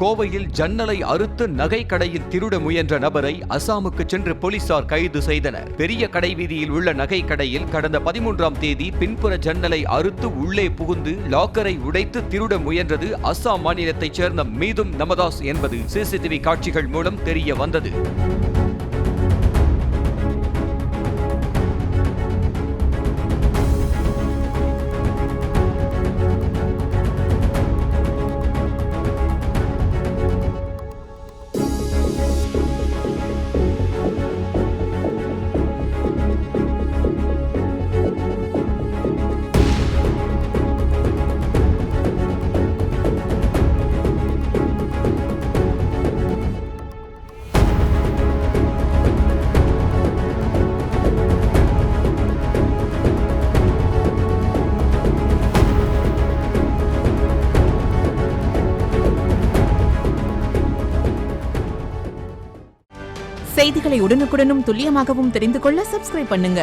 கோவையில் ஜன்னலை அறுத்து நகை கடையில் திருட முயன்ற நபரை அசாமுக்கு சென்று போலீசார் கைது செய்தனர். பெரிய கடை வீதியில் உள்ள நகை கடையில் கடந்த 13ஆம் தேதி பின்புற ஜன்னலை அறுத்து உள்ளே புகுந்து லாக்கரை உடைத்து திருட முயன்றது அசாம் மாநிலத்தைச் சேர்ந்த மீதும் நமதாஸ் என்பது சிசிடிவி காட்சிகள் மூலம் தெரிய வந்தது. செய்திகளை உடனுக்குடனும் துல்லியமாகவும் தெரிந்து கொள்ள சப்ஸ்கிரைப் பண்ணுங்க.